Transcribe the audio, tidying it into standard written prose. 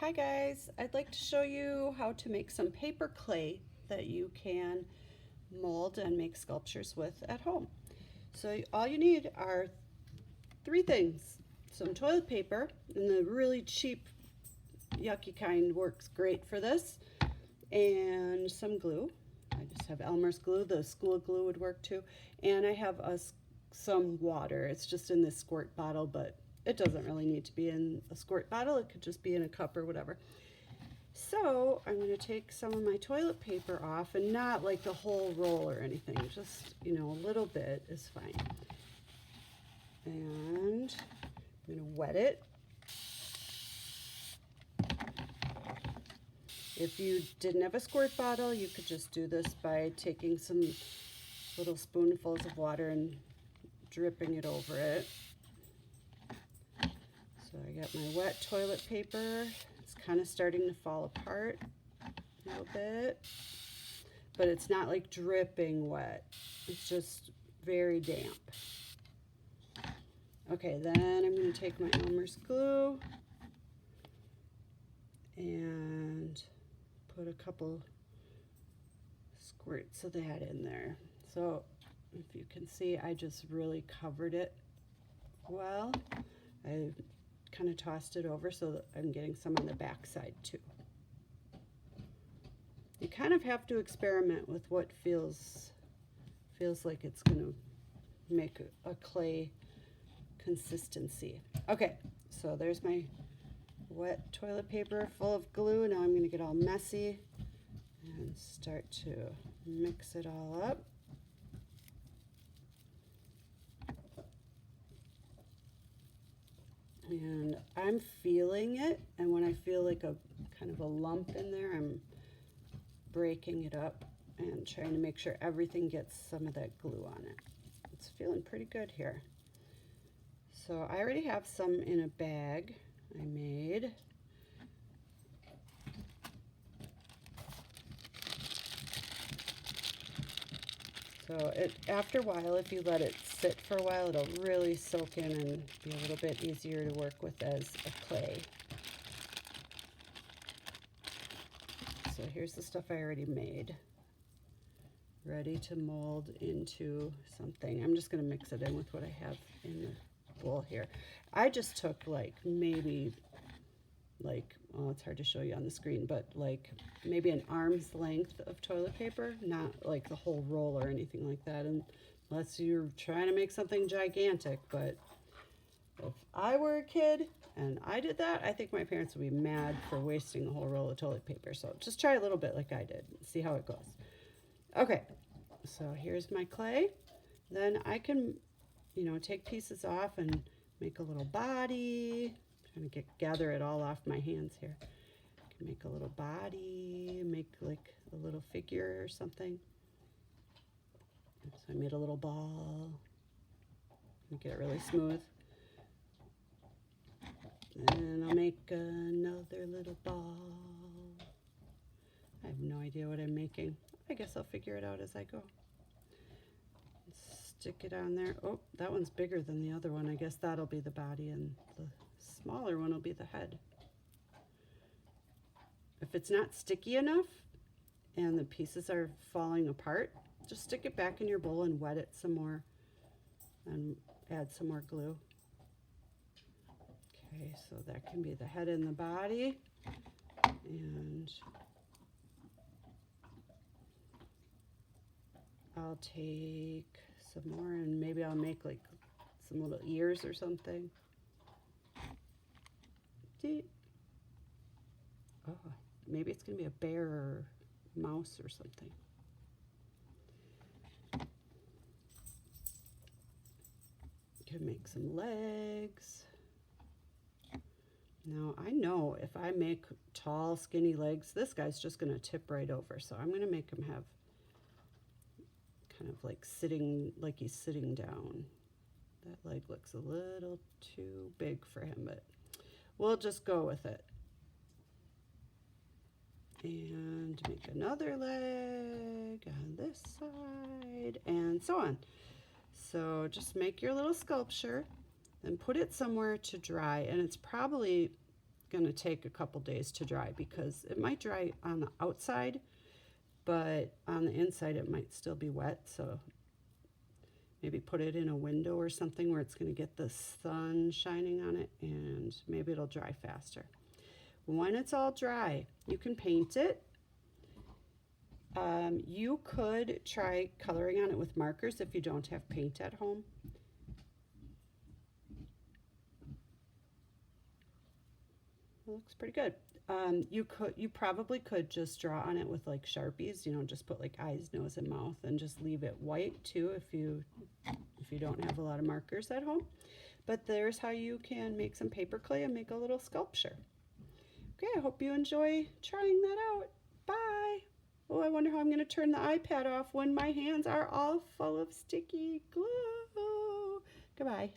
Hi guys, I'd like to show you how to make some paper clay that you can mold and make sculptures with at home. So all you need are three things. Some toilet paper, and the really cheap yucky kind works great for this, and some glue. I just have Elmer's glue, the school glue would work too, and I have some water. It's just in this squirt bottle, but it doesn't really need to be in a squirt bottle. It could just be in a cup or whatever. So I'm going to take some of my toilet paper off, and not like the whole roll or anything, just, a little bit is fine. And I'm going to wet it. If you didn't have a squirt bottle, you could just do this by taking some little spoonfuls of water and dripping it over it. So I got my wet toilet paper. It's kind of starting to fall apart a little bit, but it's not like dripping wet. It's just very damp. Okay, then I'm going to take my Elmer's glue and put a couple squirts of that in there. So if you can see, I just really covered it well. I kind of tossed it over so that I'm getting some on the back side too. You kind of have to experiment with what feels like it's going to make a clay consistency. Okay, so there's my wet toilet paper full of glue. Now I'm going to get all messy and start to mix it all up. And I'm feeling it, and when I feel like a kind of a lump in there, I'm breaking it up and trying to make sure everything gets some of that glue on it. It's feeling pretty good here. So I already have some in a bag I made. So after a while, if you let it sit for a while, it'll really soak in and be a little bit easier to work with as a clay. So here's the stuff I already made, ready to mold into something. I'm just going to mix it in with what I have in the bowl here. I just took oh, it's hard to show you on the screen, but like maybe an arm's length of toilet paper, not like the whole roll or anything like that, unless you're trying to make something gigantic. But if I were a kid and I did that, I think my parents would be mad for wasting a whole roll of toilet paper. So just try a little bit like I did, see how it goes. Okay, so here's my clay. Then I can, take pieces off and make a little body. I'm trying to gather it all off my hands here. I can make a little body, make like a little figure or something. So I made a little ball. Get it really smooth. And I'll make another little ball. I have no idea what I'm making. I guess I'll figure it out as I go. Stick it on there. Oh, that one's bigger than the other one. I guess that'll be the body, and the smaller one will be the head. If it's not sticky enough and the pieces are falling apart, just stick it back in your bowl and wet it some more and add some more glue. Okay, so that can be the head and the body. And I'll take some more and maybe I'll make like some little ears or something. Oh, maybe it's going to be a bear or mouse or something. Can make some legs. Now I know if I make tall, skinny legs, this guy's just going to tip right over. So I'm going to make him have kind of like like he's sitting down. That leg looks a little too big for him, but we'll just go with it. And make another leg on this side, and so on. So just make your little sculpture and put it somewhere to dry, and it's probably going to take a couple days to dry because it might dry on the outside, but on the inside it might still be wet. So maybe put it in a window or something where it's going to get the sun shining on it, and maybe it'll dry faster. When it's all dry, you can paint it. You could try coloring on it with markers if you don't have paint at home. It looks pretty good. You probably could just draw on it with like Sharpies, you know, just put like eyes, nose, and mouth, and just leave it white too if you don't have a lot of markers at home. But there's how you can make some paper clay and make a little sculpture. Okay, I hope you enjoy trying that out. Bye. Oh, I wonder how I'm going to turn the iPad off when my hands are all full of sticky glue. Goodbye.